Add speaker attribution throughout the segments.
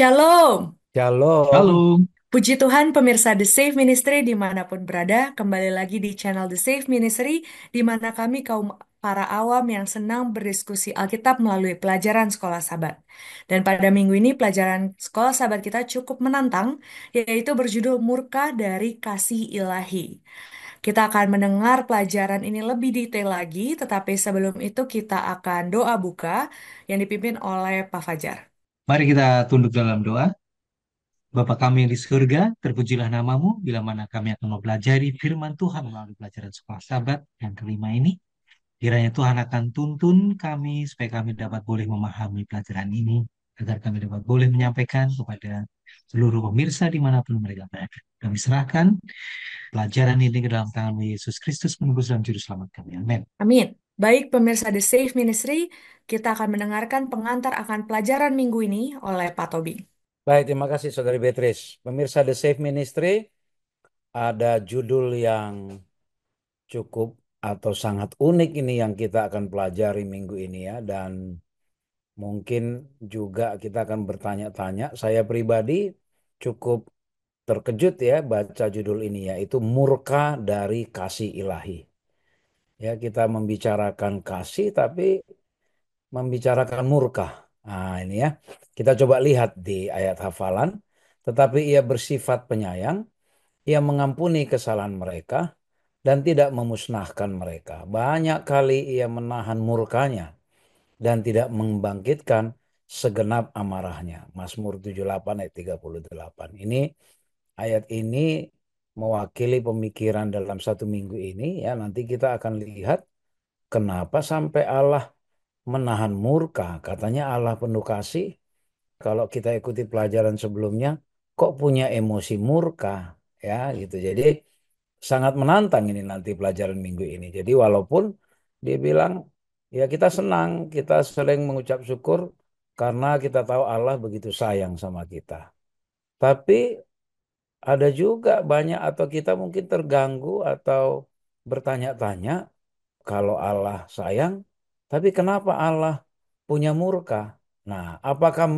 Speaker 1: Shalom.
Speaker 2: Shalom.
Speaker 3: Halo,
Speaker 1: Puji Tuhan pemirsa The Safe Ministry dimanapun berada. Kembali lagi di channel The Safe Ministry di mana kami kaum para awam yang senang berdiskusi Alkitab melalui pelajaran Sekolah Sabat. Dan pada minggu ini pelajaran Sekolah Sabat kita cukup menantang, yaitu berjudul Murka dari Kasih Ilahi. Kita akan mendengar pelajaran ini lebih detail lagi, tetapi sebelum itu kita akan doa buka yang dipimpin oleh Pak Fajar.
Speaker 3: mari kita tunduk dalam doa. Bapa kami yang di surga, terpujilah namamu, bila mana kami akan mempelajari firman Tuhan melalui pelajaran sekolah sabat yang kelima ini. Kiranya Tuhan akan tuntun kami supaya kami dapat boleh memahami pelajaran ini, agar kami dapat boleh menyampaikan kepada seluruh pemirsa dimanapun mereka berada. Kami serahkan pelajaran ini ke dalam tangan Yesus Kristus, penebus dan juru selamat kami. Amin.
Speaker 1: Amin. Baik pemirsa The Safe Ministry, kita akan mendengarkan pengantar akan pelajaran minggu ini oleh Pak Tobi.
Speaker 2: Baik, terima kasih Saudari Beatrice. Pemirsa The Safe Ministry, ada judul yang cukup atau sangat unik ini yang kita akan pelajari minggu ini ya. Dan mungkin juga kita akan bertanya-tanya. Saya pribadi cukup terkejut ya baca judul ini yaitu Murka dari Kasih Ilahi. Ya, kita membicarakan kasih tapi membicarakan murka. Nah, ini ya. Kita coba lihat di ayat hafalan. Tetapi ia bersifat penyayang, ia mengampuni kesalahan mereka dan tidak memusnahkan mereka. Banyak kali ia menahan murkanya dan tidak membangkitkan segenap amarahnya. Mazmur 78 ayat 38. Ayat ini mewakili pemikiran dalam satu minggu ini ya. Nanti kita akan lihat kenapa sampai Allah menahan murka. Katanya Allah penuh kasih. Kalau kita ikuti pelajaran sebelumnya, kok punya emosi murka ya gitu. Jadi sangat menantang ini nanti pelajaran minggu ini. Jadi walaupun dia bilang ya kita senang, kita sering mengucap syukur karena kita tahu Allah begitu sayang sama kita. Tapi ada juga banyak atau kita mungkin terganggu atau bertanya-tanya kalau Allah sayang, tapi kenapa Allah punya murka? Nah, apakah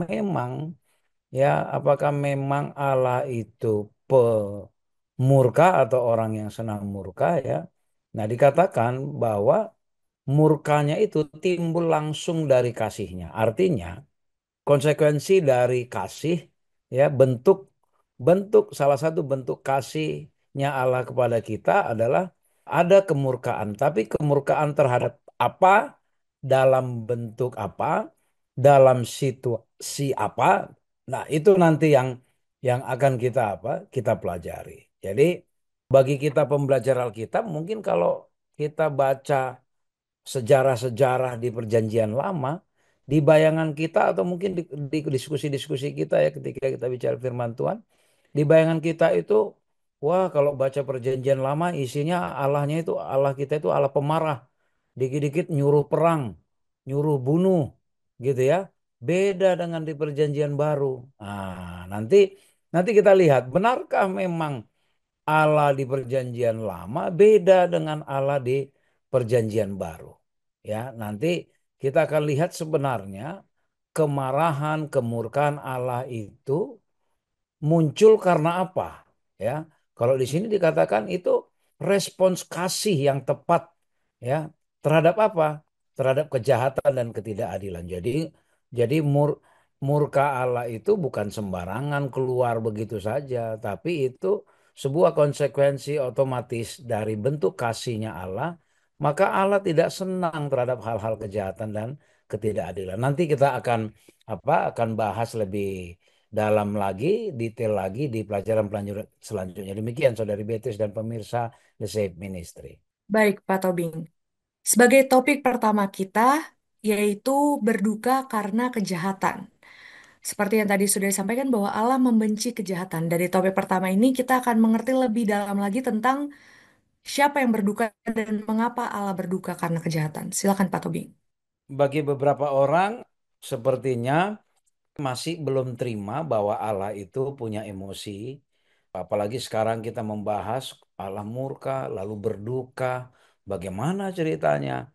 Speaker 2: memang Allah itu pemurka atau orang yang senang murka ya? Nah, dikatakan bahwa murkanya itu timbul langsung dari kasihnya. Artinya, konsekuensi dari kasih ya bentuk bentuk salah satu bentuk kasihnya Allah kepada kita adalah ada kemurkaan, tapi kemurkaan terhadap apa, dalam bentuk apa, dalam situasi apa. Nah, itu nanti yang akan kita pelajari. Jadi bagi kita pembelajar Alkitab mungkin kalau kita baca sejarah-sejarah di Perjanjian Lama, di bayangan kita atau mungkin di diskusi-diskusi kita ya ketika kita bicara firman Tuhan, di bayangan kita itu, wah kalau baca Perjanjian Lama isinya Allahnya itu Allah kita itu Allah pemarah, dikit-dikit nyuruh perang, nyuruh bunuh, gitu ya. Beda dengan di Perjanjian Baru. Nah, nanti nanti kita lihat benarkah memang Allah di Perjanjian Lama beda dengan Allah di Perjanjian Baru. Ya, nanti kita akan lihat sebenarnya kemarahan, kemurkaan Allah itu muncul karena apa? Ya, kalau di sini dikatakan itu respons kasih yang tepat ya terhadap apa? Terhadap kejahatan dan ketidakadilan. Jadi murka Allah itu bukan sembarangan keluar begitu saja, tapi itu sebuah konsekuensi otomatis dari bentuk kasihnya Allah. Maka Allah tidak senang terhadap hal-hal kejahatan dan ketidakadilan. Nanti kita akan bahas lebih dalam lagi, detail lagi di pelajaran-pelajaran selanjutnya. Demikian Saudari Beatrice dan pemirsa The Safe Ministry.
Speaker 1: Baik Pak Tobing. Sebagai topik pertama kita, yaitu berduka karena kejahatan. Seperti yang tadi sudah disampaikan bahwa Allah membenci kejahatan. Dari topik pertama ini kita akan mengerti lebih dalam lagi tentang siapa yang berduka dan mengapa Allah berduka karena kejahatan. Silakan Pak Tobing.
Speaker 2: Bagi beberapa orang sepertinya masih belum terima bahwa Allah itu punya emosi. Apalagi sekarang kita membahas Allah murka, lalu berduka. Bagaimana ceritanya?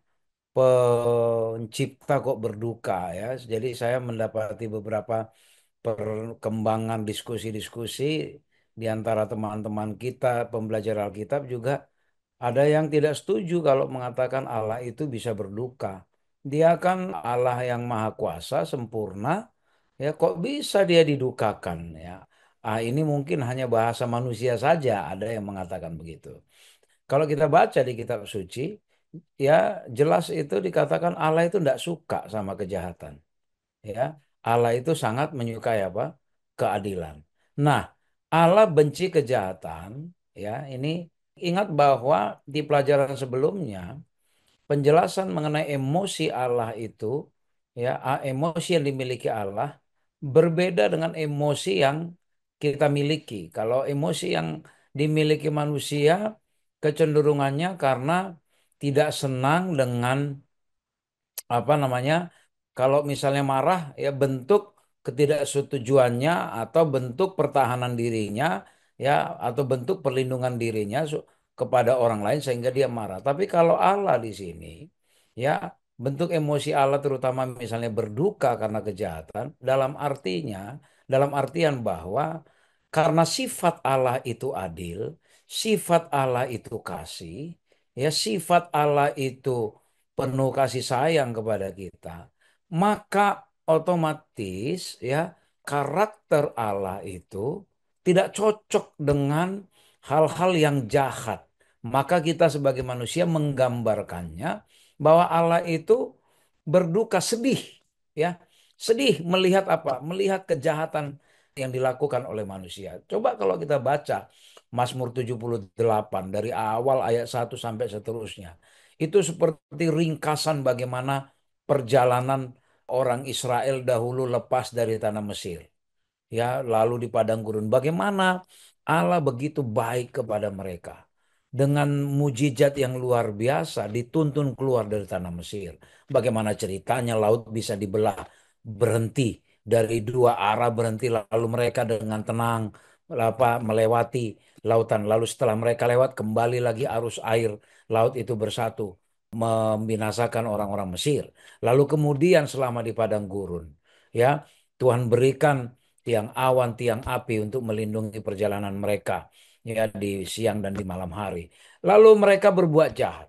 Speaker 2: Pencipta kok berduka ya. Jadi saya mendapati beberapa perkembangan diskusi-diskusi di antara teman-teman kita pembelajar Alkitab juga ada yang tidak setuju kalau mengatakan Allah itu bisa berduka. Dia kan Allah yang maha kuasa, sempurna, ya kok bisa dia didukakan ya. Ini mungkin hanya bahasa manusia saja, ada yang mengatakan begitu. Kalau kita baca di kitab suci, ya jelas itu dikatakan Allah itu tidak suka sama kejahatan. Ya, Allah itu sangat menyukai apa? Keadilan. Nah, Allah benci kejahatan. Ya, ini ingat bahwa di pelajaran sebelumnya penjelasan mengenai emosi Allah itu, ya, emosi yang dimiliki Allah berbeda dengan emosi yang kita miliki. Kalau emosi yang dimiliki manusia kecenderungannya karena tidak senang dengan apa namanya, kalau misalnya marah ya bentuk ketidaksetujuannya atau bentuk pertahanan dirinya, ya, atau bentuk perlindungan dirinya kepada orang lain sehingga dia marah. Tapi kalau Allah di sini, ya, bentuk emosi Allah terutama misalnya berduka karena kejahatan dalam artian bahwa karena sifat Allah itu adil, sifat Allah itu kasih, ya, sifat Allah itu penuh kasih sayang kepada kita, maka otomatis ya karakter Allah itu tidak cocok dengan hal-hal yang jahat. Maka kita sebagai manusia menggambarkannya bahwa Allah itu berduka, sedih, ya. Sedih melihat apa? Melihat kejahatan yang dilakukan oleh manusia. Coba kalau kita baca Mazmur 78 dari awal ayat 1 sampai seterusnya. Itu seperti ringkasan bagaimana perjalanan orang Israel dahulu lepas dari tanah Mesir. Ya, lalu di padang gurun. Bagaimana Allah begitu baik kepada mereka. Dengan mujizat yang luar biasa dituntun keluar dari tanah Mesir. Bagaimana ceritanya laut bisa dibelah, berhenti dari dua arah, berhenti lalu mereka dengan tenang melewati lautan. Lalu setelah mereka lewat kembali lagi arus air laut itu bersatu membinasakan orang-orang Mesir. Lalu kemudian selama di padang gurun, ya, Tuhan berikan tiang awan, tiang api untuk melindungi perjalanan mereka, ya, di siang dan di malam hari. Lalu mereka berbuat jahat.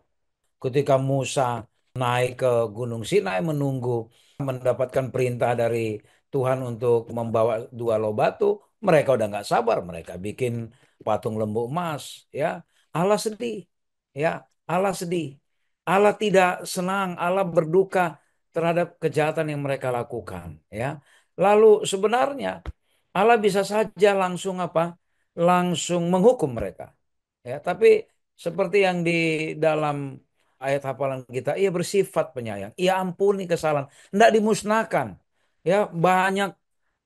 Speaker 2: Ketika Musa naik ke Gunung Sinai menunggu mendapatkan perintah dari Tuhan untuk membawa dua loh batu, mereka udah nggak sabar, mereka bikin patung lembu emas, ya. Allah sedih, ya, Allah sedih. Allah tidak senang, Allah berduka terhadap kejahatan yang mereka lakukan, ya. Lalu sebenarnya Allah bisa saja langsung apa? Langsung menghukum mereka. Ya, tapi seperti yang di dalam ayat hafalan kita, ia bersifat penyayang, ia ampuni kesalahan, tidak dimusnahkan. Ya, banyak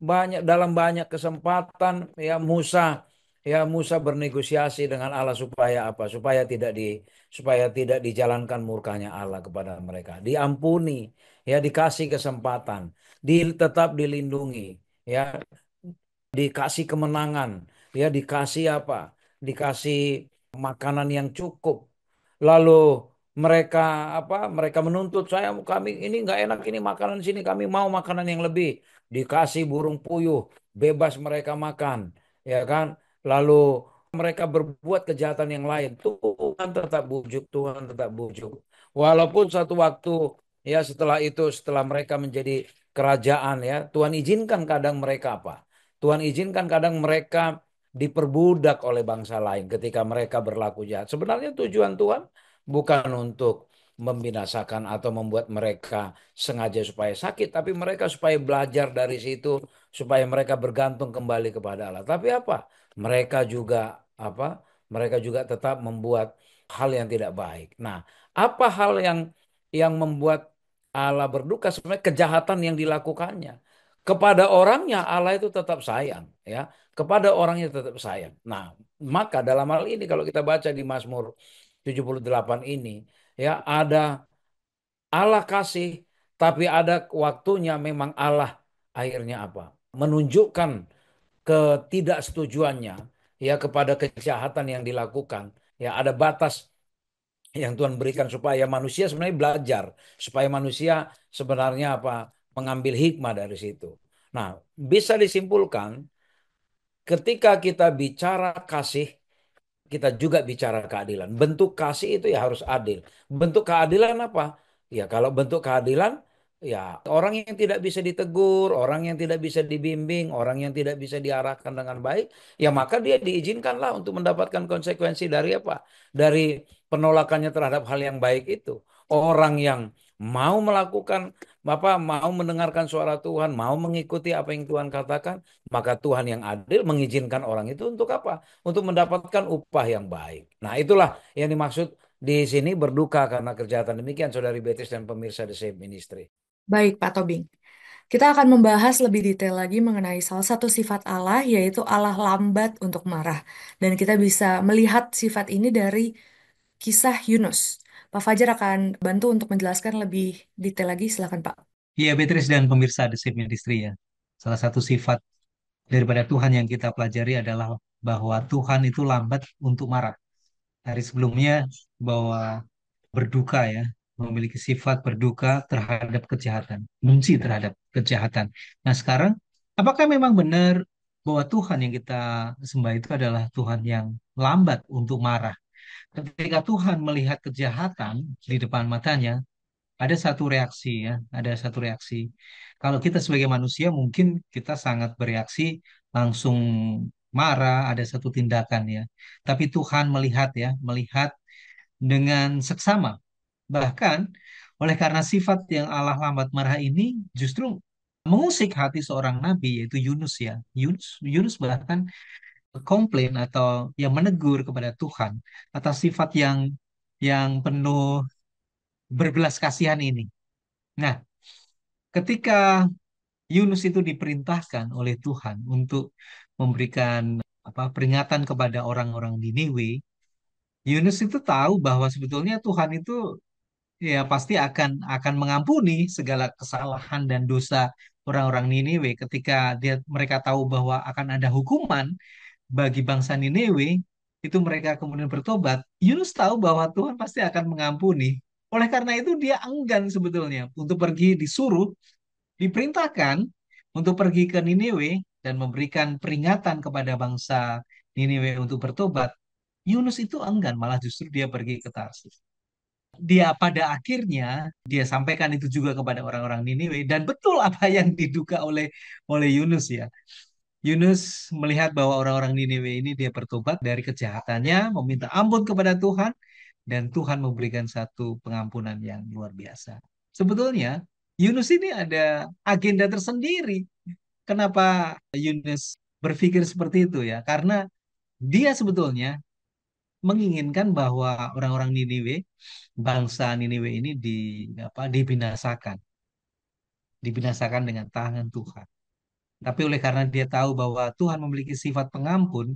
Speaker 2: banyak dalam banyak kesempatan ya Musa bernegosiasi dengan Allah supaya apa? Supaya tidak dijalankan murkanya Allah kepada mereka. Diampuni, ya, dikasih kesempatan, tetap dilindungi, ya, dikasih kemenangan, ya, dikasih apa? Dikasih makanan yang cukup. Lalu mereka apa? Mereka menuntut saya, kami ini nggak enak ini makanan sini, kami mau makanan yang lebih. Dikasih burung puyuh, bebas mereka makan, ya kan? Lalu mereka berbuat kejahatan yang lain. Tuhan tetap bujuk, Tuhan tetap bujuk. Walaupun satu waktu ya setelah mereka menjadi kerajaan, ya, Tuhan izinkan kadang mereka apa? Tuhan izinkan kadang mereka diperbudak oleh bangsa lain ketika mereka berlaku jahat. Sebenarnya tujuan Tuhan bukan untuk membinasakan atau membuat mereka sengaja supaya sakit, tapi mereka supaya belajar dari situ, supaya mereka bergantung kembali kepada Allah. Tapi apa? Mereka juga apa? Mereka juga tetap membuat hal yang tidak baik. Nah, apa hal yang membuat Allah berduka? Sebenarnya kejahatan yang dilakukannya. Kepada orangnya Allah itu tetap sayang, ya. Kepada orangnya tetap sayang. Nah, maka dalam hal ini kalau kita baca di Mazmur 78 ini, ya, ada Allah kasih, tapi ada waktunya memang Allah akhirnya apa? Menunjukkan ketidaksetujuannya, ya, kepada kejahatan yang dilakukan. Ya, ada batas yang Tuhan berikan supaya manusia sebenarnya belajar, supaya manusia sebenarnya apa? Mengambil hikmah dari situ. Nah, bisa disimpulkan ketika kita bicara kasih, kita juga bicara keadilan. Bentuk kasih itu ya harus adil. Bentuk keadilan apa? Ya kalau bentuk keadilan, ya orang yang tidak bisa ditegur, orang yang tidak bisa dibimbing, orang yang tidak bisa diarahkan dengan baik, ya maka dia diizinkanlah untuk mendapatkan konsekuensi dari apa? Dari penolakannya terhadap hal yang baik itu. Orang yang mau melakukan apa, mau mendengarkan suara Tuhan, mau mengikuti apa yang Tuhan katakan, maka Tuhan yang adil mengizinkan orang itu untuk apa? Untuk mendapatkan upah yang baik. Nah, itulah yang dimaksud di sini berduka karena kejahatan demikian, Saudari Beatrice dan pemirsa The Save Ministry.
Speaker 1: Baik, Pak Tobing. Kita akan membahas lebih detail lagi mengenai salah satu sifat Allah, yaitu Allah lambat untuk marah. Dan kita bisa melihat sifat ini dari kisah Yunus. Pak Fajar akan bantu untuk menjelaskan lebih detail lagi. Silakan, Pak.
Speaker 3: Iya, Beatrice dan pemirsa The Save Ministry ya. Salah satu sifat daripada Tuhan yang kita pelajari adalah bahwa Tuhan itu lambat untuk marah. Hari sebelumnya bahwa berduka ya, memiliki sifat berduka terhadap kejahatan, benci terhadap kejahatan. Nah, sekarang apakah memang benar bahwa Tuhan yang kita sembah itu adalah Tuhan yang lambat untuk marah? Ketika Tuhan melihat kejahatan di depan matanya, ada satu reaksi ya, ada satu reaksi. Kalau kita sebagai manusia mungkin kita sangat bereaksi langsung marah, ada satu tindakan ya. Tapi Tuhan melihat ya, melihat dengan seksama. Bahkan oleh karena sifat yang Allah lambat marah ini justru mengusik hati seorang nabi yaitu Yunus ya. Yunus bahkan komplain atau yang menegur kepada Tuhan atas sifat yang penuh berbelas kasihan ini. Nah, ketika Yunus itu diperintahkan oleh Tuhan untuk memberikan peringatan kepada orang-orang Niniwe, Yunus itu tahu bahwa sebetulnya Tuhan itu ya pasti akan mengampuni segala kesalahan dan dosa orang-orang Niniwe ketika mereka tahu bahwa akan ada hukuman bagi bangsa Niniwe, itu mereka kemudian bertobat. Yunus tahu bahwa Tuhan pasti akan mengampuni. Oleh karena itu dia enggan sebetulnya untuk pergi disuruh, diperintahkan untuk pergi ke Niniwe dan memberikan peringatan kepada bangsa Niniwe untuk bertobat. Yunus itu enggan, malah justru dia pergi ke Tarsis. Dia pada akhirnya dia sampaikan itu juga kepada orang-orang Niniwe dan betul apa yang diduga oleh Yunus ya. Yunus melihat bahwa orang-orang Niniwe ini dia bertobat dari kejahatannya, meminta ampun kepada Tuhan dan Tuhan memberikan satu pengampunan yang luar biasa. Sebetulnya Yunus ini ada agenda tersendiri. Kenapa Yunus berpikir seperti itu ya? Karena dia sebetulnya menginginkan bahwa orang-orang Niniwe, bangsa Niniwe ini dibinasakan, dibinasakan dengan tangan Tuhan. Tapi oleh karena dia tahu bahwa Tuhan memiliki sifat pengampun,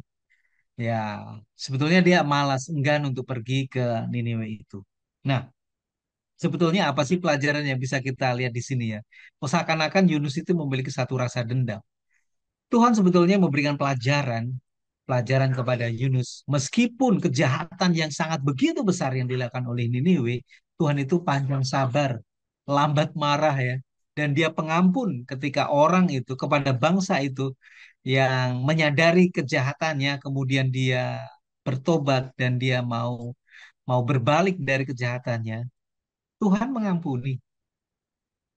Speaker 3: ya sebetulnya dia malas enggan untuk pergi ke Niniwe itu. Nah, sebetulnya apa sih pelajaran yang bisa kita lihat di sini ya? Oh, seakan-akan Yunus itu memiliki satu rasa dendam. Tuhan sebetulnya memberikan pelajaran kepada Yunus. Meskipun kejahatan yang sangat begitu besar yang dilakukan oleh Niniwe, Tuhan itu panjang sabar, lambat marah ya. Dan dia pengampun ketika orang itu, kepada bangsa itu yang menyadari kejahatannya, kemudian dia bertobat dan dia mau mau berbalik dari kejahatannya. Tuhan mengampuni.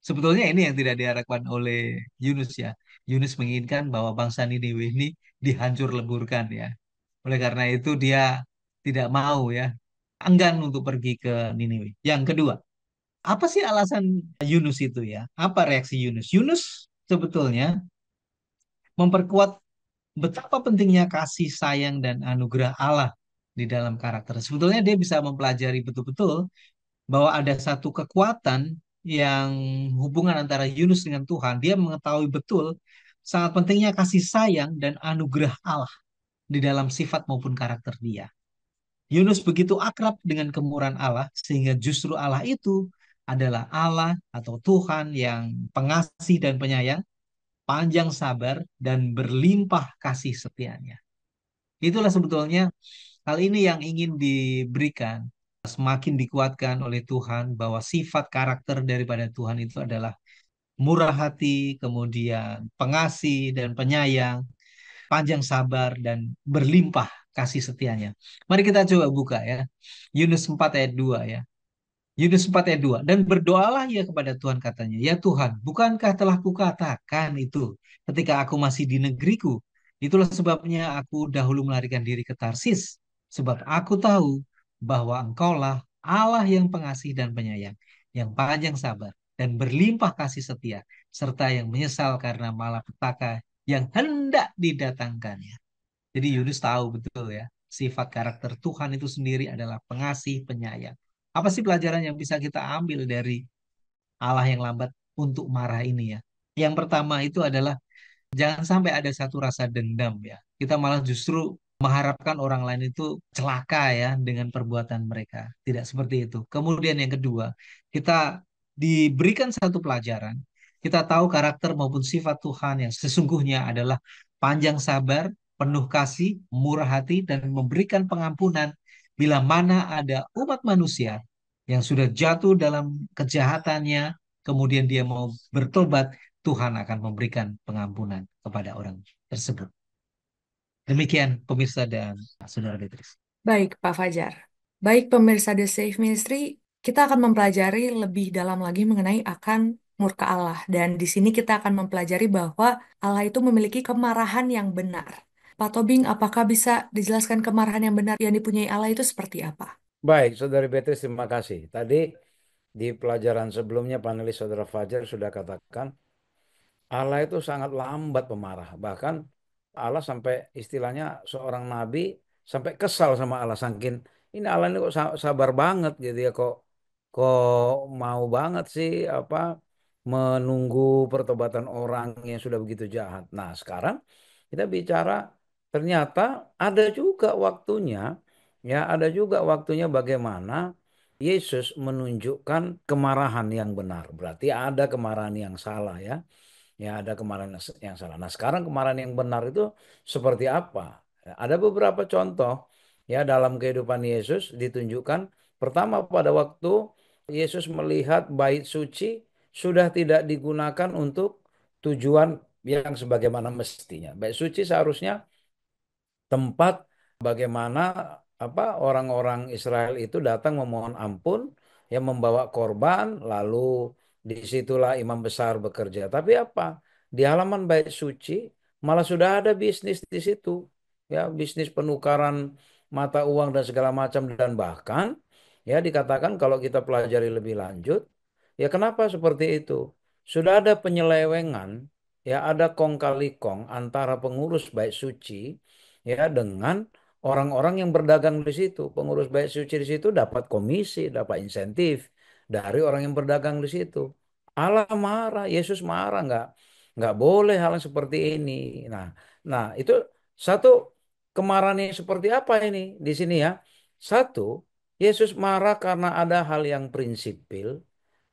Speaker 3: Sebetulnya ini yang tidak diharapkan oleh Yunus ya. Yunus menginginkan bahwa bangsa Niniwe ini dihancur leburkan ya. Oleh karena itu dia tidak mau ya, enggan untuk pergi ke Niniwe. Yang kedua, apa sih alasan Yunus itu ya? Apa reaksi Yunus? Yunus sebetulnya memperkuat betapa pentingnya kasih sayang dan anugerah Allah di dalam karakter. Sebetulnya dia bisa mempelajari betul-betul bahwa ada satu kekuatan yang hubungan antara Yunus dengan Tuhan. Dia mengetahui betul sangat pentingnya kasih sayang dan anugerah Allah di dalam sifat maupun karakter dia. Yunus begitu akrab dengan kemurahan Allah sehingga justru Allah itu adalah Allah atau Tuhan yang pengasih dan penyayang, panjang sabar dan berlimpah kasih setianya. Itulah sebetulnya hal ini yang ingin diberikan, semakin dikuatkan oleh Tuhan bahwa sifat karakter daripada Tuhan itu adalah murah hati, kemudian pengasih dan penyayang, panjang sabar dan berlimpah kasih setianya. Mari kita coba buka ya. Yunus 4 ayat 2 ya. Yunus 4 ayat 2. Dan berdoalah ia kepada Tuhan katanya, ya Tuhan, bukankah telah kukatakan itu ketika aku masih di negeriku? Itulah sebabnya aku dahulu melarikan diri ke Tarsis. Sebab aku tahu bahwa engkaulah Allah yang pengasih dan penyayang, yang panjang sabar dan berlimpah kasih setia, serta yang menyesal karena malapetaka yang hendak didatangkannya. Jadi Yunus tahu betul ya, sifat karakter Tuhan itu sendiri adalah pengasih, penyayang. Apa sih pelajaran yang bisa kita ambil dari Allah yang lambat untuk marah ini ya? Yang pertama itu adalah jangan sampai ada satu rasa dendam ya. Kita malah justru mengharapkan orang lain itu celaka ya dengan perbuatan mereka. Tidak seperti itu. Kemudian yang kedua, kita diberikan satu pelajaran. Kita tahu karakter maupun sifat Tuhan yang sesungguhnya adalah panjang sabar, penuh kasih, murah hati, dan memberikan pengampunan bila mana ada umat manusia yang sudah jatuh dalam kejahatannya, kemudian dia mau bertobat, Tuhan akan memberikan pengampunan kepada orang tersebut. Demikian pemirsa dan saudara Beatrice.
Speaker 1: Baik, Pak Fajar. Baik, pemirsa The Safe Ministry, kita akan mempelajari lebih dalam lagi mengenai akan murka Allah. Dan di sini kita akan mempelajari bahwa Allah itu memiliki kemarahan yang benar. Pak Tobing, apakah bisa dijelaskan kemarahan yang benar yang dipunyai Allah itu seperti apa?
Speaker 2: Baik, Saudari Beatrice, terima kasih. Tadi di pelajaran sebelumnya panelis Saudara Fajar sudah katakan Allah itu sangat lambat pemarah. Bahkan Allah sampai istilahnya seorang nabi sampai kesal sama Allah saking ini Allah ini kok sabar banget gitu ya kok mau banget sih apa menunggu pertobatan orang yang sudah begitu jahat. Nah, sekarang kita bicara ternyata ada juga waktunya ya ada juga waktunya bagaimana Yesus menunjukkan kemarahan yang benar. Berarti ada kemarahan yang salah ya. Ya, ada kemarahan yang salah. Nah, sekarang kemarahan yang benar itu seperti apa? Ya, ada beberapa contoh ya dalam kehidupan Yesus ditunjukkan. Pertama, pada waktu Yesus melihat bait suci sudah tidak digunakan untuk tujuan yang sebagaimana mestinya. Bait suci seharusnya tempat bagaimana apa orang-orang Israel itu datang memohon ampun yang membawa korban lalu disitulah imam besar bekerja. Tapi apa? Di halaman bait suci malah sudah ada bisnis di situ. Ya, bisnis penukaran mata uang dan segala macam dan bahkan ya dikatakan kalau kita pelajari lebih lanjut, ya kenapa seperti itu? Sudah ada penyelewengan, ya ada kong kali kong antara pengurus bait suci ya dengan orang-orang yang berdagang di situ. Pengurus bait suci di situ dapat komisi, dapat insentif dari orang yang berdagang di situ. Allah marah, Yesus marah nggak boleh hal yang seperti ini. Nah, nah itu satu kemarahan yang seperti apa ini di sini ya? Satu, Yesus marah karena ada hal yang prinsipil,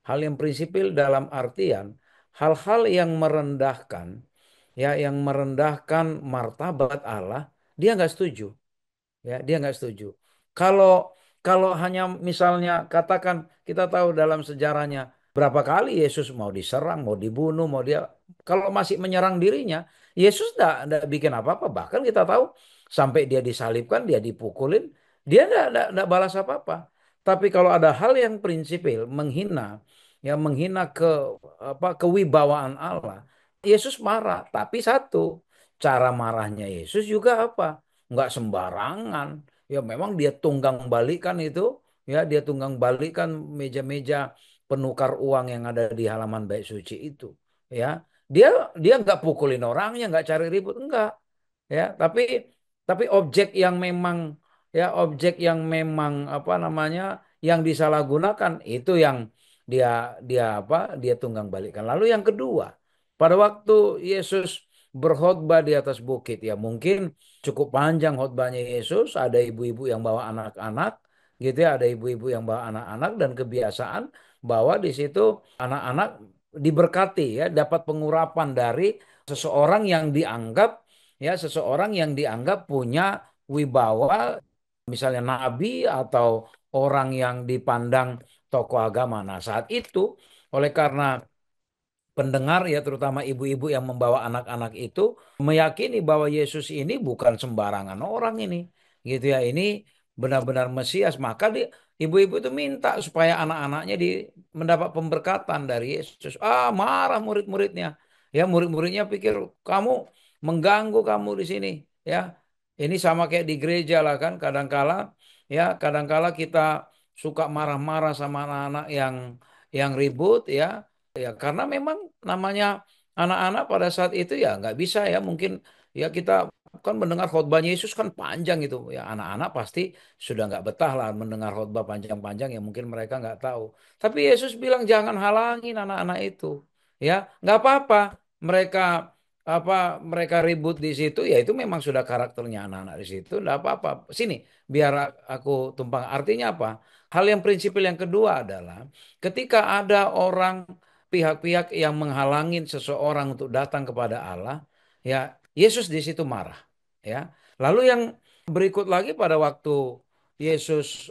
Speaker 2: hal yang prinsipil dalam artian hal-hal yang merendahkan ya yang merendahkan martabat Allah, dia nggak setuju. Ya, dia nggak setuju. Kalau kalau hanya misalnya katakan kita tahu dalam sejarahnya berapa kali Yesus mau diserang, mau dibunuh, mau dia kalau masih menyerang dirinya, Yesus nggak bikin apa-apa. Bahkan kita tahu sampai dia disalibkan, dia dipukulin, dia nggak balas apa-apa. Tapi kalau ada hal yang prinsipil, menghina, ya menghina apa kewibawaan Allah, Yesus marah. Tapi satu, cara marahnya Yesus juga apa? Nggak sembarangan. Ya memang dia tunggang balikan itu, ya dia tunggang balikan meja-meja penukar uang yang ada di halaman bait suci itu. Ya, dia dia nggak pukulin orangnya, nggak cari ribut, enggak. Ya, tapi objek yang memang objek yang memang apa namanya yang disalahgunakan itu yang dia dia apa dia tunggang balikan. Lalu yang kedua, pada waktu Yesus berkhotbah di atas bukit ya mungkin cukup panjang khotbahnya Yesus, ada ibu-ibu yang bawa anak-anak gitu ya, ada ibu-ibu yang bawa anak-anak dan kebiasaan bahwa di situ anak-anak diberkati ya, dapat pengurapan dari seseorang yang dianggap seseorang yang dianggap punya wibawa, misalnya nabi atau orang yang dipandang tokoh agama. Nah, saat itu oleh karena pendengar ya terutama ibu-ibu yang membawa anak-anak itu meyakini bahwa Yesus ini bukan sembarangan orang ini gitu ya, ini benar-benar Mesias. Maka ibu-ibu itu minta supaya anak-anaknya mendapat pemberkatan dari Yesus. Marah murid-muridnya ya, murid-muridnya pikir kamu mengganggu kamu di sini ya. Ini sama kayak di gereja lah kan, kadangkala ya, kadangkala kita suka marah-marah sama anak-anak yang ribut ya. Ya, karena memang namanya anak-anak pada saat itu ya nggak bisa ya, mungkin ya kita kan mendengar khotbahnya Yesus kan panjang itu ya, anak-anak pasti sudah nggak betah lah mendengar khotbah panjang-panjang ya, mungkin mereka nggak tahu. Tapi Yesus bilang jangan halangin anak-anak itu ya, nggak apa-apa mereka apa mereka ribut di situ ya, itu memang sudah karakternya anak-anak di situ, nggak apa-apa. Sini biar aku tumpang. Artinya apa? Hal yang prinsipil yang kedua adalah ketika ada orang pihak-pihak yang menghalangin seseorang untuk datang kepada Allah, ya Yesus di situ marah, ya. Lalu yang berikut lagi pada waktu Yesus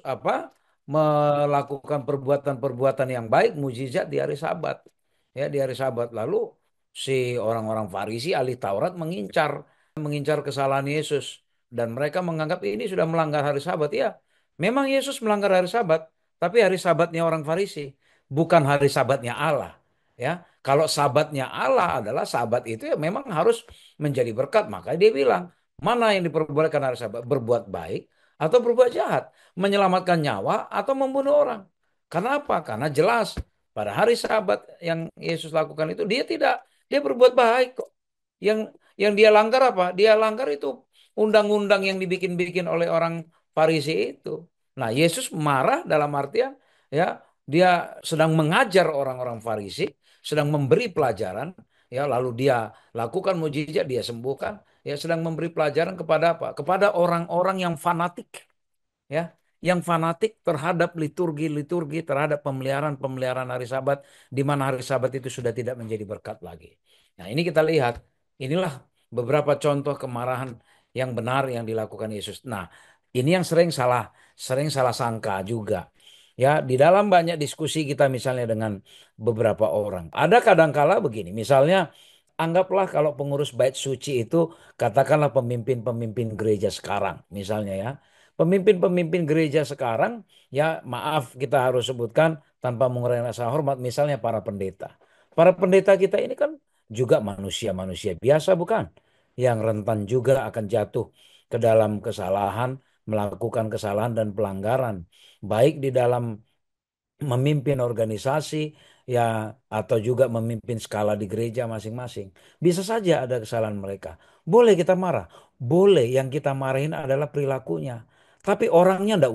Speaker 2: melakukan perbuatan-perbuatan yang baik, mujizat di hari Sabat, ya di hari Sabat. Lalu si orang-orang Farisi ahli Taurat mengincar kesalahan Yesus dan mereka menganggap ini sudah melanggar hari Sabat. Ya, memang Yesus melanggar hari Sabat, tapi hari Sabatnya orang Farisi, bukan hari Sabatnya Allah. Ya, kalau sabatnya Allah adalah sabat itu ya memang harus menjadi berkat. Maka dia bilang, mana yang diperbolehkan hari Sabat? Berbuat baik atau berbuat jahat? Menyelamatkan nyawa atau membunuh orang? Karena apa? Karena jelas pada hari Sabat yang Yesus lakukan itu dia berbuat baik kok. Yang yang dia langgar apa? Dia langgar itu undang-undang yang dibikin-bikin oleh orang Farisi itu. Nah, Yesus marah dalam artian ya dia sedang mengajar orang-orang Farisi, sedang memberi pelajaran, ya lalu dia lakukan mujizat, dia sembuhkan, ya sedang memberi pelajaran kepada apa? Kepada orang-orang yang fanatik, ya, yang fanatik terhadap liturgi-liturgi, terhadap pemeliharaan-pemeliharaan hari Sabat, di mana hari Sabat itu sudah tidak menjadi berkat lagi. Nah, ini kita lihat, inilah beberapa contoh kemarahan yang benar yang dilakukan Yesus. Nah, ini yang sering salah sangka juga. Ya, di dalam banyak diskusi kita misalnya dengan beberapa orang. Ada kadangkala begini, misalnya anggaplah kalau pengurus bait suci itu katakanlah pemimpin-pemimpin gereja sekarang, misalnya ya. Pemimpin-pemimpin gereja sekarang, ya maaf kita harus sebutkan tanpa mengurangi rasa hormat, misalnya para pendeta. Para pendeta kita ini kan juga manusia-manusia biasa bukan? Yang rentan juga akan jatuh ke dalam kesalahan, melakukan kesalahan dan pelanggaran. Baik di dalam memimpin organisasi ya atau juga memimpin skala di gereja masing-masing. Bisa saja ada kesalahan mereka. Boleh kita marah. Boleh, yang kita marahin adalah perilakunya. Tapi orangnya nggak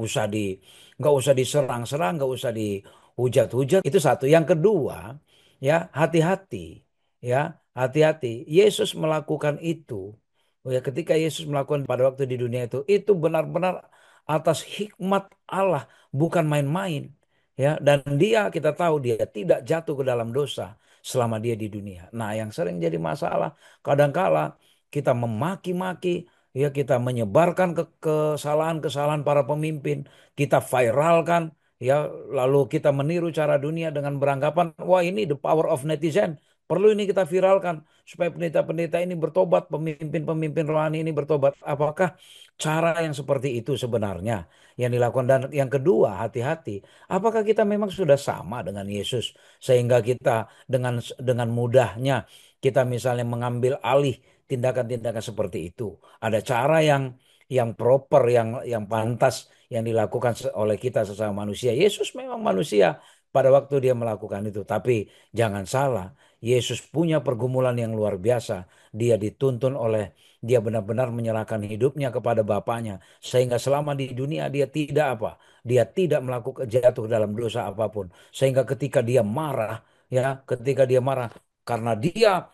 Speaker 2: usah diserang-serang, nggak usah dihujat-hujat. Itu satu. Yang kedua, ya hati-hati, ya hati-hati. Yesus melakukan itu. Ya, ketika Yesus melakukan pada waktu di dunia itu benar-benar atas hikmat Allah, bukan main-main. Ya, dan kita tahu dia tidak jatuh ke dalam dosa selama dia di dunia. Nah, yang sering jadi masalah kadangkala kita memaki-maki, ya kita menyebarkan kesalahan-kesalahan para pemimpin, kita viralkan, ya lalu kita meniru cara dunia dengan beranggapan wah ini the power of netizen. Perlu ini kita viralkan supaya pendeta-pendeta ini bertobat, pemimpin-pemimpin rohani ini bertobat. Apakah cara yang seperti itu sebenarnya yang dilakukan? Dan yang kedua, hati-hati. Apakah kita memang sudah sama dengan Yesus sehingga kita dengan mudahnya kita misalnya mengambil alih tindakan-tindakan seperti itu? Ada cara yang proper, yang pantas yang dilakukan oleh kita sesama manusia. Yesus memang manusia pada waktu dia melakukan itu, tapi jangan salah, Yesus punya pergumulan yang luar biasa. Dia dituntun dia benar-benar menyerahkan hidupnya kepada Bapaknya sehingga selama di dunia dia tidak apa? Dia tidak melakukan jatuh dalam dosa apapun. Sehingga ketika dia marah karena dia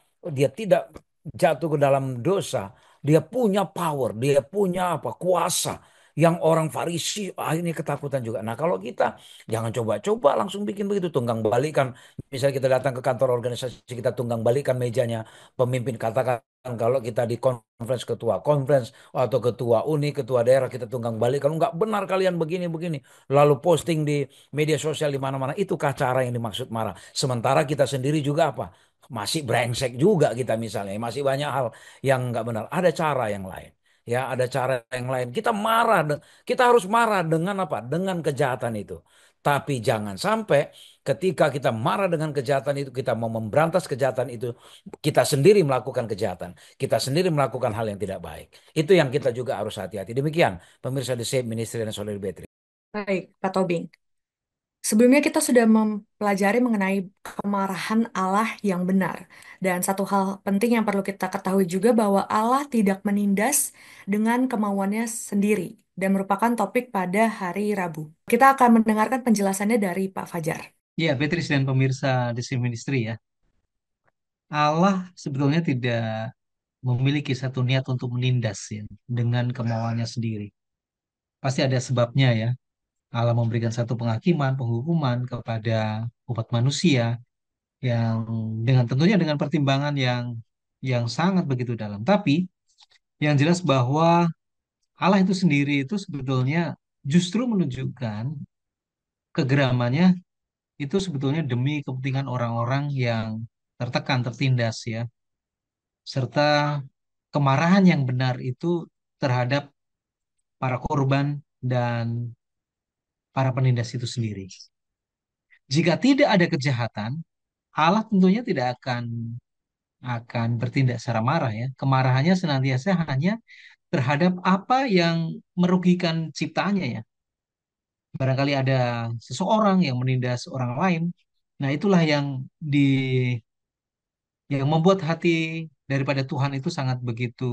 Speaker 2: tidak jatuh ke dalam dosa, dia punya power, dia punya apa? Kuasa yang orang Farisi akhirnya ketakutan juga. Nah, kalau kita jangan coba-coba langsung bikin begitu, tunggang balikan. Misalnya kita datang ke kantor organisasi, kita tunggang balikan mejanya pemimpin, katakan kalau kita di conference atau ketua uni, ketua daerah, kita tunggang balikan. Enggak benar kalian begini-begini. Lalu posting di media sosial di mana-mana. Itukah cara yang dimaksud marah? Sementara kita sendiri juga apa? masih brengsek juga kita misalnya, masih banyak hal yang nggak benar. Ada cara yang lain. Ya, ada cara yang lain. Kita marah, kita harus marah dengan apa? Dengan kejahatan itu. Tapi jangan sampai ketika kita marah dengan kejahatan itu, kita mau memberantas kejahatan itu, kita sendiri melakukan kejahatan. Kita sendiri melakukan hal yang tidak baik. Itu yang kita juga harus hati-hati. Demikian, pemirsa The Save Ministry dan Saudari Beatrice.
Speaker 1: Baik, Pak Tobing. Sebelumnya kita sudah mempelajari mengenai kemarahan Allah yang benar. Dan satu hal penting yang perlu kita ketahui juga bahwa Allah tidak menindas dengan kemauannya sendiri dan merupakan topik pada hari Rabu. Kita akan mendengarkan penjelasannya dari Pak Fajar.
Speaker 3: Ya, Beatrice dan pemirsa The Same Ministry ya. Allah sebetulnya tidak memiliki satu niat untuk menindas ya dengan kemauannya sendiri. Pasti ada sebabnya ya. Allah memberikan satu penghakiman, penghukuman kepada umat manusia yang dengan tentunya dengan pertimbangan yang sangat begitu dalam. Tapi yang jelas bahwa Allah itu sendiri itu sebetulnya justru menunjukkan kegeramannya itu sebetulnya demi kepentingan orang-orang yang tertekan, tertindas ya, serta kemarahan yang benar itu terhadap para korban dan para penindas itu sendiri. Jika tidak ada kejahatan, Allah tentunya tidak akan bertindak secara marah ya. Kemarahannya senantiasa hanya terhadap apa yang merugikan ciptaannya ya. Barangkali ada seseorang yang menindas orang lain. Nah, itulah di yang membuat hati daripada Tuhan itu sangat begitu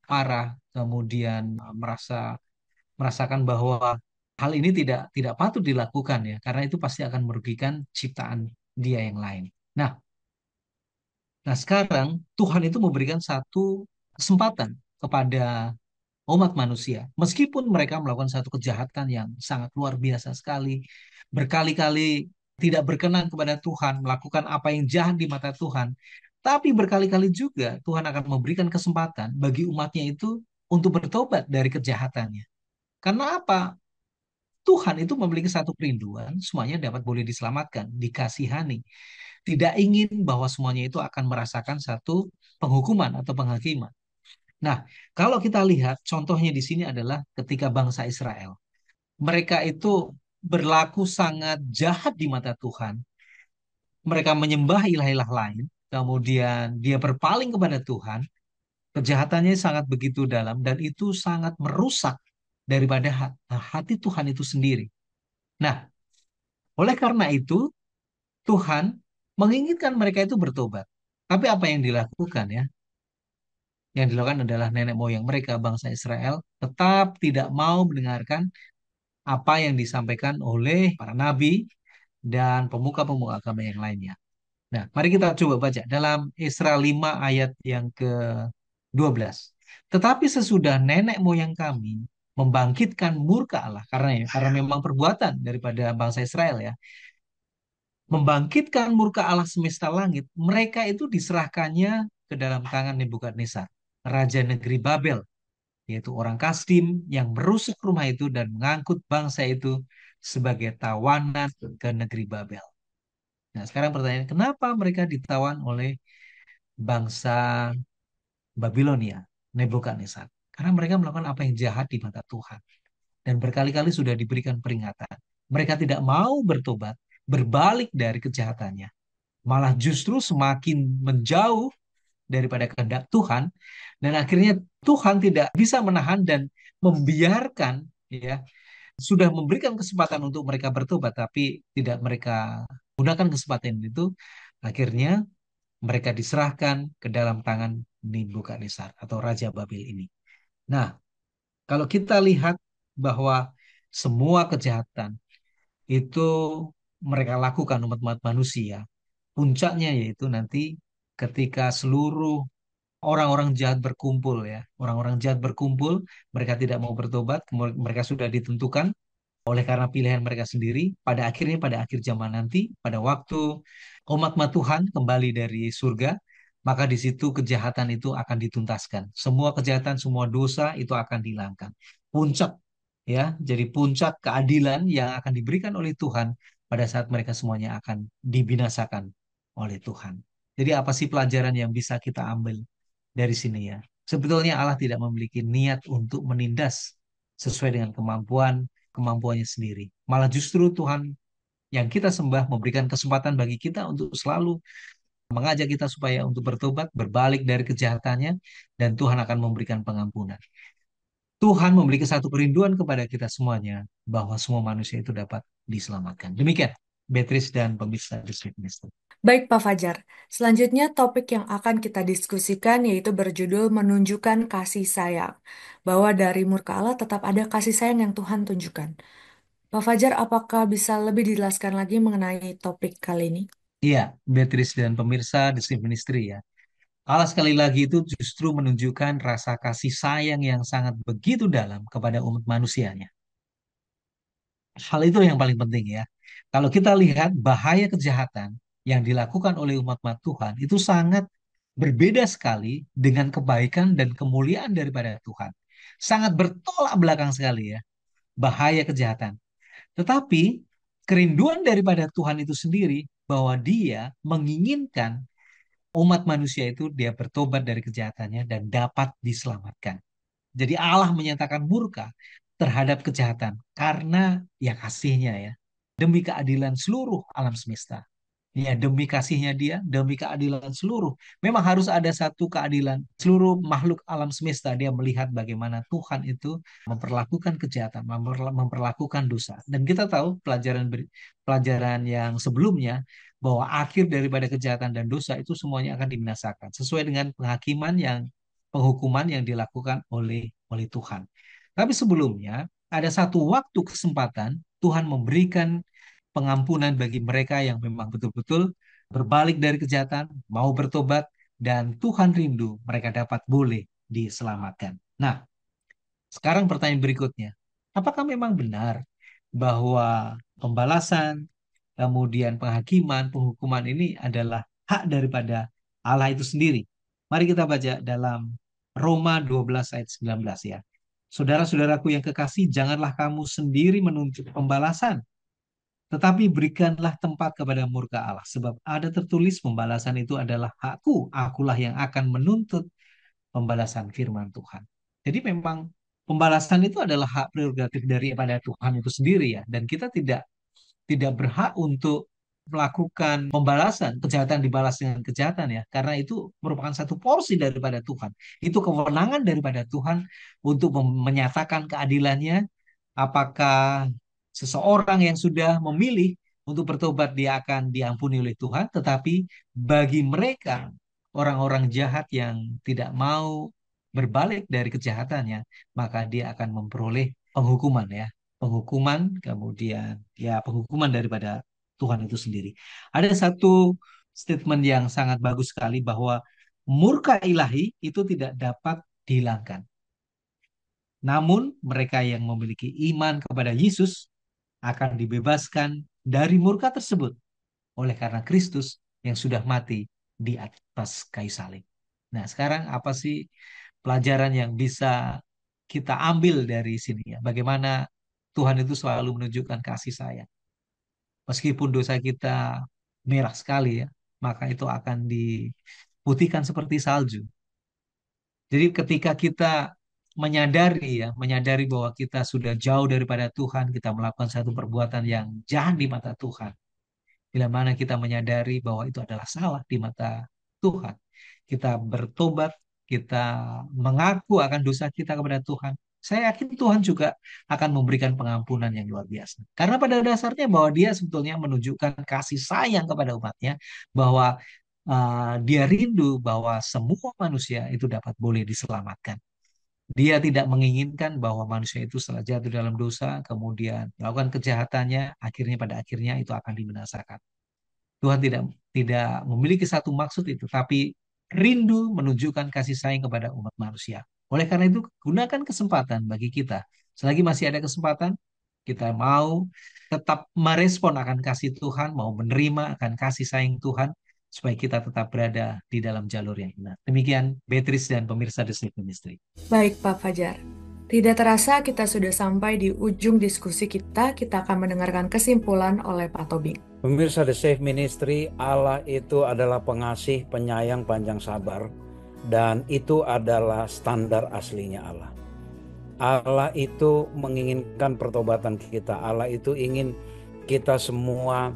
Speaker 3: marah, kemudian merasakan bahwa hal ini tidak patut dilakukan ya, karena itu pasti akan merugikan ciptaan dia yang lain. Nah, nah sekarang Tuhan itu memberikan satu kesempatan kepada umat manusia, meskipun mereka melakukan satu kejahatan yang sangat luar biasa sekali, berkali-kali tidak berkenan kepada Tuhan, melakukan apa yang jahat di mata Tuhan, tapi berkali-kali juga Tuhan akan memberikan kesempatan bagi umatnya itu untuk bertobat dari kejahatannya. Karena apa? Tuhan itu memiliki satu kerinduan, semuanya dapat boleh diselamatkan, dikasihani. Tidak ingin bahwa semuanya itu akan merasakan satu penghukuman atau penghakiman. Nah, kalau kita lihat contohnya di sini adalah ketika bangsa Israel. Mereka itu berlaku sangat jahat di mata Tuhan. Mereka menyembah ilah-ilah lain, kemudian dia berpaling kepada Tuhan. Kejahatannya sangat begitu dalam dan itu sangat merusak daripada hati Tuhan itu sendiri. Nah, oleh karena itu Tuhan menginginkan mereka itu bertobat. Tapi apa yang dilakukan ya? Yang dilakukan adalah nenek moyang mereka, bangsa Israel, tetap tidak mau mendengarkan apa yang disampaikan oleh para nabi dan pemuka-pemuka agama yang lainnya. Nah, mari kita coba baca dalam Esra 5 ayat yang ke-12. Tetapi sesudah nenek moyang kami membangkitkan murka Allah, karena memang perbuatan daripada bangsa Israel ya, membangkitkan murka Allah semesta langit, mereka itu diserahkannya ke dalam tangan Nebukadnezar, raja negeri Babel, yaitu orang Kasdim yang merusak rumah itu dan mengangkut bangsa itu sebagai tawanan ke negeri Babel. Nah, sekarang pertanyaan, kenapa mereka ditawan oleh bangsa Babilonia, Nebukadnezar? Karena mereka melakukan apa yang jahat di mata Tuhan. Dan berkali-kali sudah diberikan peringatan. Mereka tidak mau bertobat, berbalik dari kejahatannya. Malah justru semakin menjauh daripada kehendak Tuhan. Dan akhirnya Tuhan tidak bisa menahan dan membiarkan ya sudah memberikan kesempatan untuk mereka bertobat tapi tidak mereka gunakan kesempatan itu, akhirnya mereka diserahkan ke dalam tangan Nebukadnezar atau Raja Babel ini. Nah, kalau kita lihat bahwa semua kejahatan itu mereka lakukan umat-umat manusia, puncaknya yaitu nanti ketika seluruh orang-orang jahat berkumpul ya, orang-orang jahat berkumpul, mereka tidak mau bertobat, mereka sudah ditentukan oleh karena pilihan mereka sendiri, pada akhir zaman nanti, pada waktu umat Tuhan kembali dari surga, maka di situ kejahatan itu akan dituntaskan. Semua kejahatan, semua dosa itu akan dihilangkan. Puncak ya, jadi puncak keadilan yang akan diberikan oleh Tuhan pada saat mereka semuanya akan dibinasakan oleh Tuhan. Jadi apa sih pelajaran yang bisa kita ambil dari sini ya? Sebetulnya Allah tidak memiliki niat untuk menindas sesuai dengan kemampuannya sendiri. Malah justru Tuhan yang kita sembah memberikan kesempatan bagi kita untuk selalu mengajak kita supaya untuk bertobat, berbalik dari kejahatannya, dan Tuhan akan memberikan pengampunan. Tuhan memiliki satu kerinduan kepada kita semuanya, bahwa semua manusia itu dapat diselamatkan. Demikian, Beatrice dan pemirsa The Sweet Minister.
Speaker 1: Baik, Pak Fajar. Selanjutnya topik yang akan kita diskusikan yaitu berjudul menunjukkan kasih sayang. Bahwa dari murka Allah tetap ada kasih sayang yang Tuhan tunjukkan. Pak Fajar, apakah bisa lebih dijelaskan lagi mengenai topik kali ini?
Speaker 3: Iya, Beatrice dan pemirsa The Sweet Ministry ya. Allah sekali lagi itu justru menunjukkan rasa kasih sayang yang sangat begitu dalam kepada umat manusianya. Hal itu yang paling penting ya. Kalau kita lihat bahaya kejahatan yang dilakukan oleh umat-umat Tuhan itu sangat berbeda sekali dengan kebaikan dan kemuliaan daripada Tuhan. Sangat bertolak belakang sekali ya, bahaya kejahatan. Tetapi kerinduan daripada Tuhan itu sendiri bahwa Dia menginginkan umat manusia itu dia bertobat dari kejahatannya dan dapat diselamatkan. Jadi Allah menyatakan murka terhadap kejahatan karena ya kasihnya ya. Demi keadilan seluruh alam semesta. Ya, demi kasihnya dia, demi keadilan seluruh. Memang harus ada satu keadilan seluruh makhluk alam semesta. Dia melihat bagaimana Tuhan itu memperlakukan kejahatan, memperlakukan dosa. Dan kita tahu pelajaran yang sebelumnya bahwa akhir daripada kejahatan dan dosa itu semuanya akan dibinasakan sesuai dengan penghukuman yang dilakukan oleh Tuhan. Tapi sebelumnya ada satu waktu kesempatan Tuhan memberikan pengampunan bagi mereka yang memang betul-betul berbalik dari kejahatan, mau bertobat, dan Tuhan rindu mereka dapat boleh diselamatkan. Nah, sekarang pertanyaan berikutnya. Apakah memang benar bahwa pembalasan, kemudian penghakiman, penghukuman ini adalah hak daripada Allah itu sendiri? Mari kita baca dalam Roma 12 ayat 19 ya. Saudara-saudaraku yang kekasih, janganlah kamu sendiri menuntut pembalasan, tetapi berikanlah tempat kepada murka Allah. Sebab ada tertulis pembalasan itu adalah hakku. Akulah yang akan menuntut pembalasan firman Tuhan. Jadi memang pembalasan itu adalah hak prerogatif daripada Tuhan itu sendiri ya. Dan kita tidak berhak untuk melakukan pembalasan, kejahatan dibalas dengan kejahatan ya. Karena itu merupakan satu porsi daripada Tuhan. Itu kewenangan daripada Tuhan untuk menyatakan keadilannya. Apakah seseorang yang sudah memilih untuk bertobat dia akan diampuni oleh Tuhan, tetapi bagi mereka orang-orang jahat yang tidak mau berbalik dari kejahatannya, maka dia akan memperoleh penghukuman ya, penghukuman kemudian ya penghukuman daripada Tuhan itu sendiri. Ada satu statement yang sangat bagus sekali bahwa murka ilahi itu tidak dapat dihilangkan. Namun mereka yang memiliki iman kepada Yesus akan dibebaskan dari murka tersebut oleh karena Kristus yang sudah mati di atas kayu salib. Nah, sekarang apa sih pelajaran yang bisa kita ambil dari sini ya? Bagaimana Tuhan itu selalu menunjukkan kasih sayang. Meskipun dosa kita merah sekali ya, maka itu akan diputihkan seperti salju. Jadi ketika kita menyadari bahwa kita sudah jauh daripada Tuhan, kita melakukan satu perbuatan yang jahat di mata Tuhan. Bila mana kita menyadari bahwa itu adalah salah di mata Tuhan, kita bertobat, kita mengaku akan dosa kita kepada Tuhan. Saya yakin Tuhan juga akan memberikan pengampunan yang luar biasa. Karena pada dasarnya bahwa dia sebetulnya menunjukkan kasih sayang kepada umatnya, bahwa dia rindu bahwa semua manusia itu dapat boleh diselamatkan. Dia tidak menginginkan bahwa manusia itu setelah jatuh dalam dosa, kemudian melakukan kejahatannya, akhirnya pada akhirnya itu akan dibinasakan. Tuhan tidak memiliki satu maksud itu, tapi rindu menunjukkan kasih sayang kepada umat manusia. Oleh karena itu, gunakan kesempatan bagi kita. Selagi masih ada kesempatan, kita mau tetap merespon akan kasih Tuhan, mau menerima akan kasih sayang Tuhan, supaya kita tetap berada di dalam jalur yang benar. Demikian, Beatrice dan pemirsa The Safe Ministry.
Speaker 1: Baik, Pak Fajar. Tidak terasa kita sudah sampai di ujung diskusi kita. Kita akan mendengarkan kesimpulan oleh Pak Tobing.
Speaker 2: Pemirsa The Safe Ministry, Allah itu adalah pengasih, penyayang, panjang sabar, dan itu adalah standar aslinya Allah. Allah itu menginginkan pertobatan kita. Allah itu ingin kita semua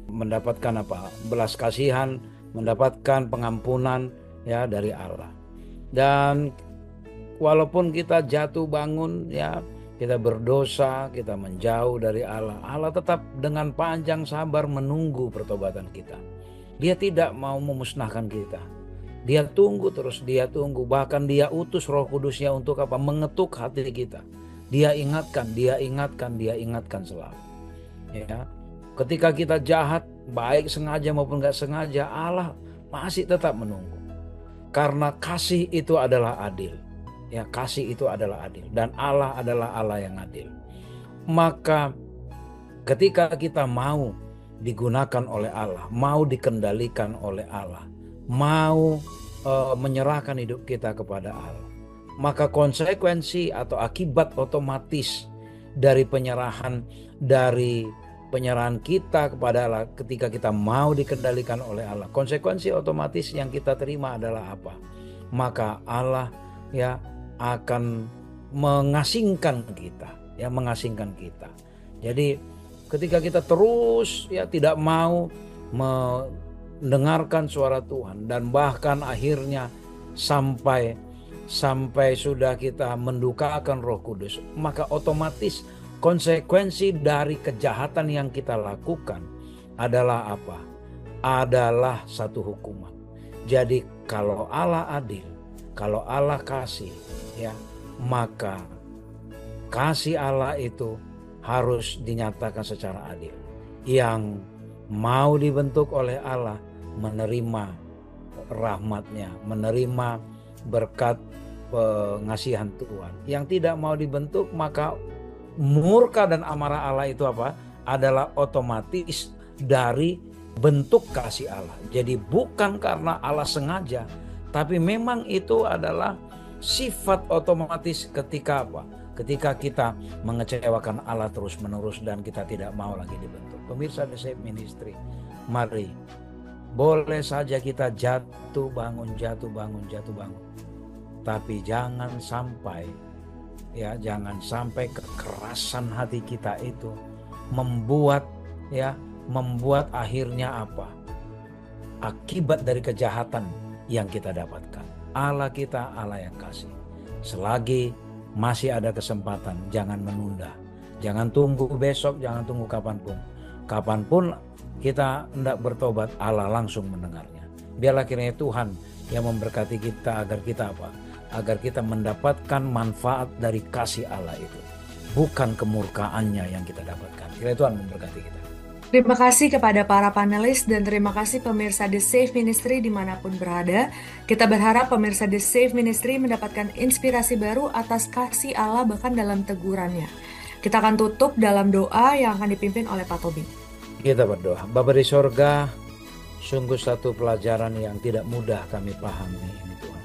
Speaker 2: mendapatkan apa? Belas kasihan, mendapatkan pengampunan ya dari Allah. Dan walaupun kita jatuh bangun ya, kita berdosa, kita menjauh dari Allah, Allah tetap dengan panjang sabar menunggu pertobatan kita. Dia tidak mau memusnahkan kita. Dia tunggu terus, dia tunggu. Bahkan dia utus Roh Kudusnya untuk apa? Mengetuk hati kita. Dia ingatkan, dia ingatkan, dia ingatkan selalu. Ya, ketika kita jahat, baik sengaja maupun nggak sengaja, Allah masih tetap menunggu. Karena kasih itu adalah adil. Ya, kasih itu adalah adil. Dan Allah adalah Allah yang adil. Maka ketika kita mau digunakan oleh Allah, mau dikendalikan oleh Allah, mau menyerahkan hidup kita kepada Allah, maka konsekuensi atau akibat otomatis dari penyerahan kita kepada Allah ketika kita mau dikendalikan oleh Allah, konsekuensi otomatis yang kita terima adalah apa? Maka Allah ya akan mengasingkan kita, ya mengasingkan kita. Jadi ketika kita terus ya tidak mau mendengarkan suara Tuhan dan bahkan akhirnya sampai sudah kita mendukakan Roh Kudus, maka otomatis konsekuensi dari kejahatan yang kita lakukan adalah apa? Adalah satu hukuman. Jadi kalau Allah adil, kalau Allah kasih, ya, maka kasih Allah itu harus dinyatakan secara adil. Yang mau dibentuk oleh Allah menerima rahmatnya, menerima berkat pengasihan Tuhan. Yang tidak mau dibentuk, maka murka dan amarah Allah itu apa? Adalah otomatis dari bentuk kasih Allah. Jadi bukan karena Allah sengaja, tapi memang itu adalah sifat otomatis ketika apa? Ketika kita mengecewakan Allah terus-menerus dan kita tidak mau lagi dibentuk. Pemirsa The Safe Ministry, mari. Boleh saja kita jatuh bangun. Tapi jangan sampai kekerasan hati kita itu membuat akhirnya apa? Akibat dari kejahatan yang kita dapatkan. Allah kita Allah yang kasih. Selagi masih ada kesempatan, jangan menunda. Jangan tunggu besok, jangan tunggu kapanpun. Kapanpun kita hendak bertobat, Allah langsung mendengarnya. Biarlah kiranya Tuhan yang memberkati kita agar kita apa? Agar kita mendapatkan manfaat dari kasih Allah itu. Bukan kemurkaannya yang kita dapatkan. Kiranya Tuhan memberkati kita.
Speaker 1: Terima kasih kepada para panelis dan terima kasih pemirsa The Safe Ministry dimanapun berada. Kita berharap pemirsa The Safe Ministry mendapatkan inspirasi baru atas kasih Allah bahkan dalam tegurannya. Kita akan tutup dalam doa yang akan dipimpin oleh Pak Tobi.
Speaker 2: Kita berdoa. Bapa di sorga, sungguh satu pelajaran yang tidak mudah kami pahami ini Tuhan.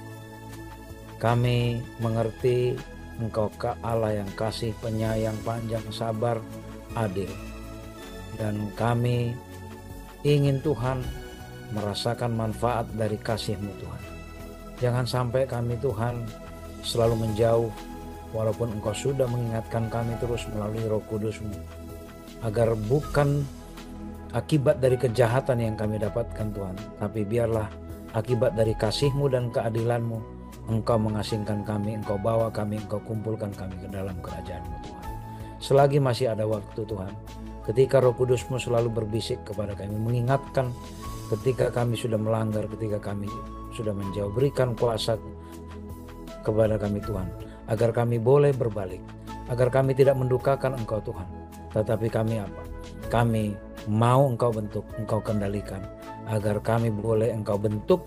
Speaker 2: Kami mengerti Engkau Allah yang kasih, penyayang, panjang, sabar, adil. Dan kami ingin Tuhan merasakan manfaat dari kasih-Mu Tuhan. Jangan sampai kami Tuhan selalu menjauh walaupun Engkau sudah mengingatkan kami terus melalui Roh Kudus-Mu. Agar bukan akibat dari kejahatan yang kami dapatkan Tuhan, tapi biarlah akibat dari kasih-Mu dan keadilan-Mu, Engkau mengasingkan kami, Engkau bawa kami, Engkau kumpulkan kami ke dalam kerajaan-Mu Tuhan. Selagi masih ada waktu Tuhan, ketika Roh Kudus-Mu selalu berbisik kepada kami, mengingatkan ketika kami sudah melanggar, ketika kami sudah menjauh, berikan kuasa kepada kami Tuhan, agar kami boleh berbalik, agar kami tidak mendukakan Engkau Tuhan, tetapi kami apa? Kami mau Engkau bentuk, Engkau kendalikan, agar kami boleh Engkau bentuk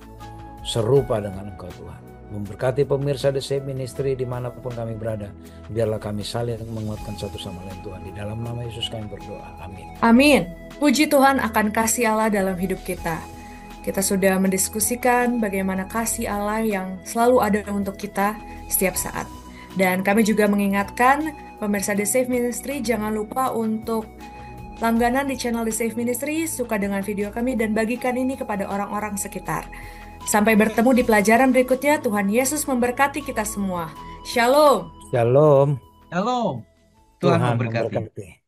Speaker 2: serupa dengan Engkau Tuhan. Memberkati pemirsa The Safe Ministry dimanapun kami berada. Biarlah kami saling menguatkan satu sama lain Tuhan. Di dalam nama Yesus kami berdoa. Amin.
Speaker 1: Amin. Puji Tuhan akan kasih Allah dalam hidup kita. Kita sudah mendiskusikan bagaimana kasih Allah yang selalu ada untuk kita setiap saat. Dan kami juga mengingatkan pemirsa The Safe Ministry jangan lupa untuk langganan di channel The Safe Ministry, suka dengan video kami, dan bagikan ini kepada orang-orang sekitar. Sampai bertemu di pelajaran berikutnya. Tuhan Yesus memberkati kita semua. Shalom.
Speaker 2: Shalom,
Speaker 3: Shalom. Tuhan
Speaker 2: Tuhan
Speaker 3: memberkati.
Speaker 2: memberkati.